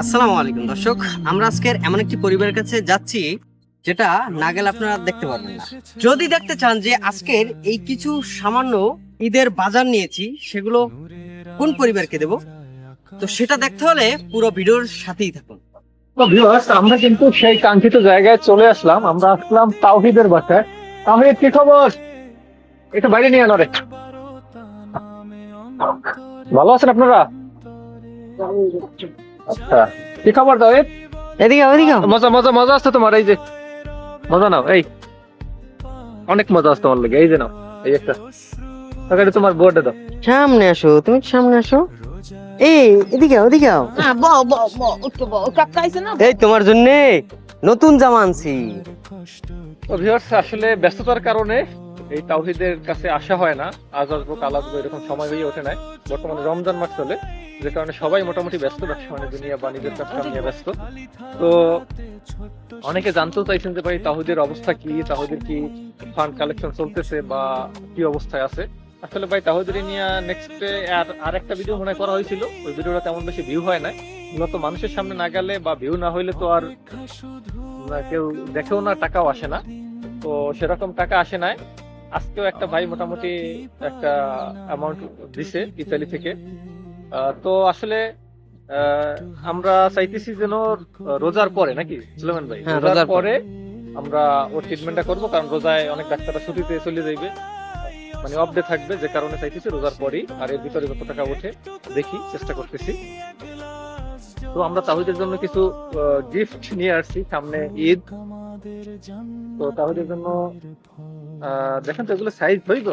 আসসালামু আলাইকুম দর্শক, আমরা আজকের এমন একটি পরিবারের কাছে যাচ্ছি যেটা না গেলে আপনারা দেখতে পারবেন না। যদি দেখতে চান যে আজকের এই কিছু সামান্য ঈদের বাজার নিয়েছি সেগুলো কোন পরিবারকে দেব, তো সেটা দেখতে হলে পুরো ভিডিওর সাথেই থাকুন। তো ভিউয়ার্স, আমরা কিন্তু সেই কাঙ্ক্ষিত জায়গায় চলে আসলাম। আমরা আসলাম তাওহিদের বাসায়। তাওহিদ, কি খবর? একটু বাইরে নিয়ে আনো রে। ভালো আছেন আপনারা? আচ্ছা, কি খবর তাওহিদ? এদিকে ওদিকে মজা মজা মজা আসছে তোমার? এই যে মজা নাও, এই অনেক মজা আসছে তোমার লাগে। এই যে নাও, এই একটা তাহলে তোমার বোর্ডে দাও। সামনে আসো, তুমি সামনে আসো। এই এদিকে ওদিকে এই তোমার জন্য নতুন জামা আনছি। তো ভিউয়ার্স, আসলে ব্যস্ততার কারণে এই তাওহিদের কাছে আসা হয় না। আজ আসবো কাল আসবো এরকম সময় হয়ে ওঠে নাই। বর্তমানে রমজান মাস চলে, যে কারণে সবাই মোটামুটি ব্যস্ত, ব্যবসা বাণিজ্য নিয়ে বা নিজের কাজ নিয়ে ব্যস্ত। তো অনেকে জানতেও চাইছেন যে ভাই তাওহিদের অবস্থা কি, তাওহিদের কি ফান্ড কালেকশন চলতেছে বা কি অবস্থায় আছে। আসলে ভাই তাওহিদের নিয়ে নেক্সট আর একটা ভিডিও মনে করা হয়েছিল, ওই ভিডিওটা তেমন বেশি ভিউ হয় নাই। মূলত মানুষের সামনে না গেলে বা ভিউ না হইলে তো আর কেউ দেখেও না, টাকাও আসে না। তো সেরকম টাকা আসে নাই। আজকেও একটা ভাই মোটামুটি একটা অ্যামাউন্ট দিছে ইতালি থেকে। তো আসলে আমরা চাইতেছি যেন রোজার পরে, নাকি সুলেমান ভাই, হ্যাঁ, রোজার পরে আমরা ওর ট্রিটমেন্টটা করবো, কারণ রোজায় অনেক ডাক্তাররা ছুটিতে চলে যাইবে, মানে অফ ডে থাকবে, যে কারণে চাইতেছি রোজার পরেই। আর এর ভিতরে যত টাকা ওঠে দেখি, চেষ্টা করতেছি। তো আমরা তাহিদের জন্য কিছু গিফট নিয়ে আসছি, সামনে ঈদ। তো তাহিদের জন্য দেখেন তো এগুলো সাইজ হইব,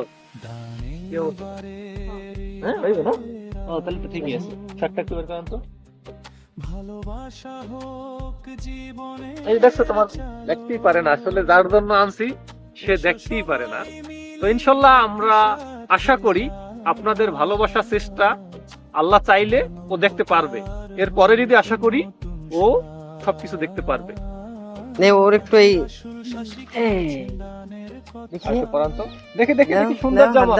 কেউ হ্যাঁ হইব না? ও তাহলে তো ঠিকই আছে। শার্টটা একটু বের করেন তো। এই দেখছো, তোমার দেখতেই পারে না, আসলে যার জন্য আনছি সে দেখতেই পারে না। তো ইনশাল্লাহ আমরা আশা করি আপনাদের ভালোবাসা, চেষ্টা, আল্লাহ চাইলে ও দেখতে পারবে। এর পরের ঈদে আশা করি ও সবকিছু দেখতে পারবে। ওর একটু এই দেখে দেখে দেখি সুন্দর জামা।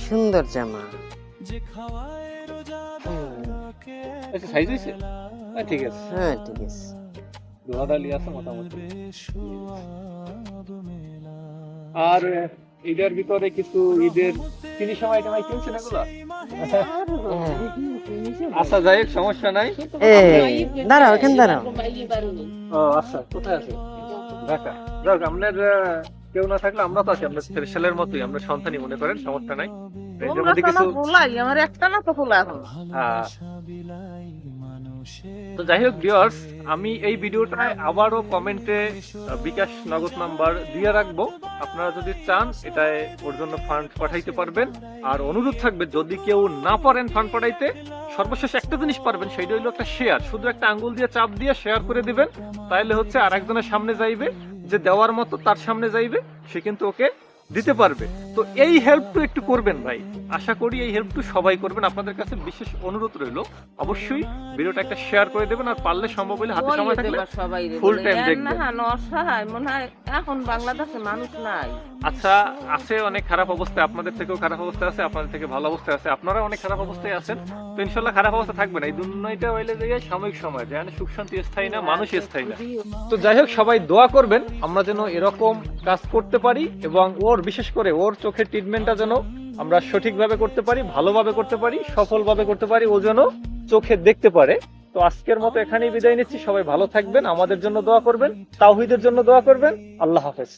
সুন্দর জামা। আচ্ছা, সাইজ হইছে? ঠিক আছে, হ্যাঁ ঠিক আছে। দোহাদালি আছে মোটামুটি। আর ঈদের ভিতরে কিছু ঈদের ফিনিশিং আইটেম কিনছেন এগুলা? আচ্ছা, যাই হোক, সমস্যা নাই। দাঁড়াও, এখানে দাঁড়াও। ও আচ্ছা, কোথায় আছে? ঢাকা। যাক, আপনার কেউ না থাকলে আমরা তো আছি, আমরা স্পেশালের মতোই, আমরা সন্তানই মনে করেন, সমস্যা নাই। তো যাই হোক ভিউয়ার্স, আমি এই ভিডিওটায় আবারও কমেন্টে বিকাশ নগদ নাম্বার দিয়ে রাখবো। আপনারা যদি চান এটায় ওর জন্য ফান্ড পাঠাইতে পারবেন। আর অনুরোধ থাকবে, যদি কেউ না পারেন ফান্ড পাঠাইতে, সর্বশেষ একটা জিনিস পারবেন, সেইটা হলো একটা শেয়ার। শুধু একটা আঙ্গুল দিয়ে চাপ দিয়ে শেয়ার করে দিবেন, তাইলে হচ্ছে আর একজনের সামনে যাইবে, যে দেওয়ার মতো তার সামনে যাইবে, সে কিন্তু ওকে দিতে পারবে। তো এই হেল্পটু একটু করবেন ভাই, আশা করি এই হেল্পটু সবাই করবেন। আপনাদের কাছে বিশেষ অনুরোধ রইল, অবশ্যই ভিডিওটা একটা শেয়ার করে দেবেন। আর পারলে সম্ভব হলে হাতে সময় থাকলে ফুল টাইম দেখবেন। এখন বাংলাদেশে মানুষ নাই। আচ্ছা, আছে অনেক খারাপ অবস্থায়, আপনাদের থেকেও খারাপ অবস্থায় আছে, আপনাদের থেকে ভালো অবস্থায় আছে, আপনারা অনেক খারাপ অবস্থায় আছেন। তো ইনশাল্লাহ খারাপ অবস্থা থাকবে না। এই দুনিয়াটা হইলে যে সাময়িক সময়, যেখানে সুখ শান্তি স্থায়ী না, মানুষ স্থায়ী না। তো যাই হোক, সবাই দোয়া করবেন আমরা যেন এরকম কাজ করতে পারি, এবং ওর বিশেষ করে ওর চোখের ট্রিটমেন্টটা যেন আমরা সঠিকভাবে করতে পারি, ভালোভাবে করতে পারি, সফলভাবে করতে পারি, ও যেন চোখে দেখতে পারে। তো আজকের মতো এখানেই বিদায় নিচ্ছি। সবাই ভালো থাকবেন, আমাদের জন্য দোয়া করবেন, তাওহীদের জন্য দোয়া করবেন। আল্লাহ হাফেজ।